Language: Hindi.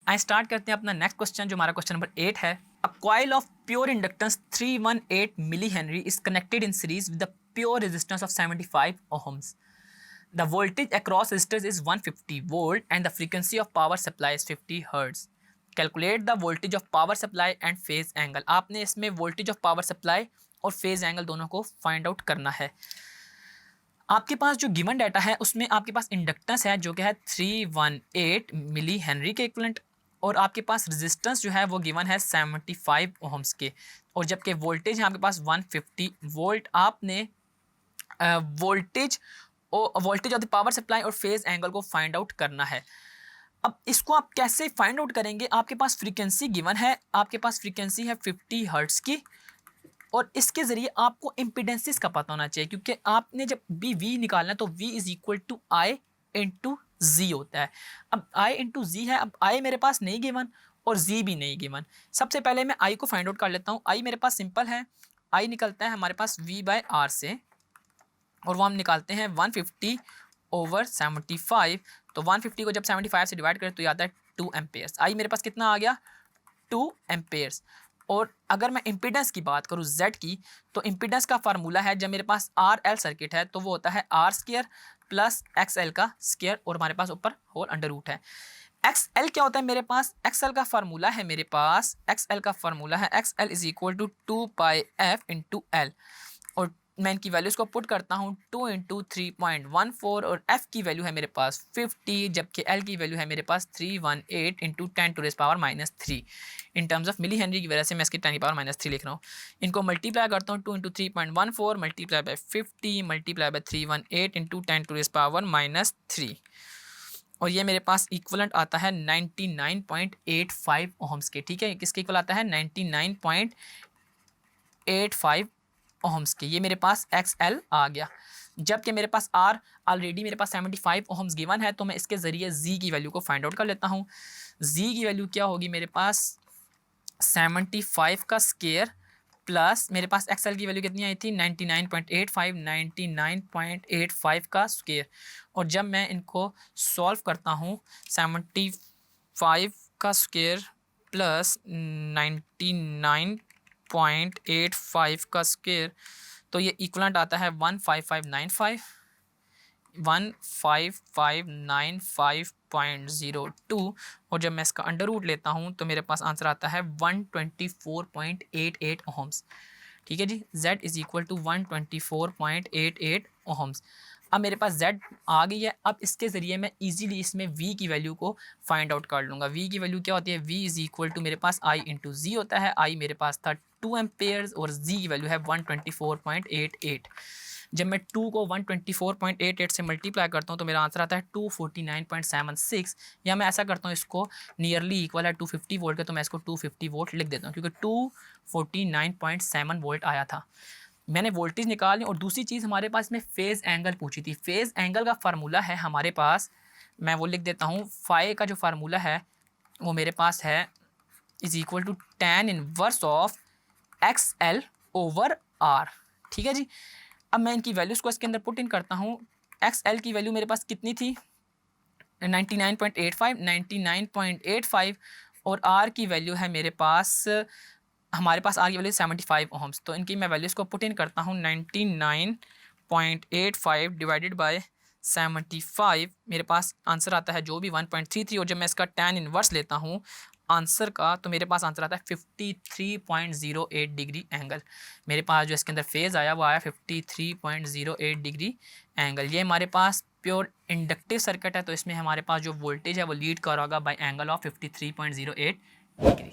आई स्टार्ट करते हैं अपना नेक्स्ट क्वेश्चन जो हमारा क्वेश्चन नंबर 8 है। A coil of pure inductance 318 milli henry is connected in series with the pure resistance of 75 ohms. The voltage across resistors is 150 volt and the frequency of power supply is 50 hertz. Calculate the voltage of power supply and phase angle. आपने इसमें voltage of power supply और phase angle दोनों को फाइंड आउट करना है। आपके पास जो गिवन डाटा है उसमें आपके पास इंडक्टेंस है जो कि है 318 मिली हेनरी के इक्विवेलेंट, और आपके पास रेजिस्टेंस जो है वो गिवन है 75 ओहम्स के, और जबकि वोल्टेज है आपके पास 150 वोल्ट। आपने voltage of the power supply और फेज एंगल को फाइंड आउट करना है। अब इसको आप कैसे फाइंड आउट करेंगे? आपके पास फ्रीक्वेंसी गिवन है, आपके पास फ्रीक्वेंसी है 50 हर्ट्ज़ की, और इसके ज़रिए आपको इम्पीडेंसिस का पता होना चाहिए, क्योंकि आपने जब भी वी निकालना है तो v is equal to i into g होता है। अब आई इंटू जी है, अब आई मेरे पास नहीं गिवन और जी भी नहीं गिवन। सबसे पहले मैं आई को फाइंड आउट कर लेता हूँ। आई मेरे पास सिंपल है, आई निकलता है हमारे पास वी बाय आर से, और वो हम निकालते हैं 150 ओवर 75। तो 150 को जब 75 से डिवाइड करें तो ये आता है 2 एम्पेयर्स। आई मेरे पास कितना आ गया? 2 एम्पेयर्स। और अगर मैं इम्पीडेंस की बात करूँ Z की, तो इम्पीडेंस का फार्मूला है जब मेरे पास RL सर्किट है तो वो होता है R स्क्वायर प्लस XL का स्क्वायर, और हमारे पास ऊपर होल अंडर रूट है। XL क्या होता है मेरे पास? XL का फार्मूला है मेरे पास, XL का फार्मूला है XL is equal to 2 pi F into L, और मैं इनकी वैल्यूज़ को पुट करता हूँ 2 इंटू 3.14, और F की वैल्यू है मेरे पास 50, जबकि L की वैल्यू है मेरे पास 318 into 10 to raise power -3। In terms of milli henry की वजह से मैं इसकी 10 की पावर -3 लिख रहा हूँ। इनको मल्टीप्लाई करता हूँ, 2 into 3.14 multiply by 50 multiply by 318 into 10 to raise power -3, और ये मेरे पास इक्वलेंट आता है 99.85 ओहम्स के। ठीक है, किसके इक्वल आता है? 99.85 ओहम्स के। ये मेरे पास XL आ गया, जबकि मेरे पास R ऑलरेडी मेरे पास 75 ओहम्स गिवन है, तो मैं इसके ज़रिए Z की वैल्यू को फाइंड आउट कर लेता हूँ। Z की वैल्यू क्या होगी मेरे पास? 75 का स्क्वायर प्लस मेरे पास XL की वैल्यू कितनी आई थी? 99.85 का स्क्वायर, और जब मैं इनको सॉल्व करता हूँ 75 का स्क्वायर प्लस 99.85 का स्क्वायर, तो ये इक्वलेंट आता है 15595.02, और जब मैं इसका अंडर रूट लेता हूँ तो मेरे पास आंसर आता है 124.88 ओहम्स। ठीक है जी, Z is equal to 124.88 ohms. अब मेरे पास Z आ गई है। अब इसके ज़रिए मैं इजीली इसमें V की वैल्यू को फाइंड आउट कर लूँगा। V की वैल्यू क्या होती है? V इज़ इक्वल टू मेरे पास I इंटू जी होता है। I मेरे पास था 2 एम्पेयर्स और Z की वैल्यू है 124.88। जब मैं 2 को 124.88 से मल्टीप्लाई करता हूँ तो मेरा आंसर आता है 249.76, या मैं ऐसा करता हूँ इसको नियरली इक्वल है 250 वोल्ट के, तो मैं इसको 250 वोल्ट लिख देता हूँ, क्योंकि 249.7 वोल्ट आया था। मैंने वोल्टेज निकाल ली, और दूसरी चीज़ हमारे पास में फ़ेज़ एंगल पूछी थी। फ़ेज़ एंगल का फार्मूला है हमारे पास, मैं वो लिख देता हूँ। फाई का जो फार्मूला है वो मेरे पास है is equal to tan inverse of XL over R। ठीक है जी, अब मैं इनकी वैल्यूज़ को इसके अंदर पुट इन करता हूँ। XL की वैल्यू मेरे पास कितनी थी? 99.85, और R की वैल्यू है मेरे पास, हमारे पास R की वैल्यू 75 ओहम्स। तो इनकी मैं वैल्यूज़ को पुट इन करता हूँ। 99.85 डिवाइडेड बाय 75, मेरे पास आंसर आता है जो भी 1.33, और जब मैं इसका tan इनवर्स लेता हूँ आंसर का, तो मेरे पास आंसर आता है 53.08 डिग्री एंगल। मेरे पास जो इसके अंदर फेज़ आया वो आया 53.08 डिग्री एंगल। ये हमारे पास प्योर इंडक्टिव सर्किट है, तो इसमें हमारे पास जो वोल्टेज है वो लीड कर होगा बाय एंगल ऑफ 53.08 डिग्री।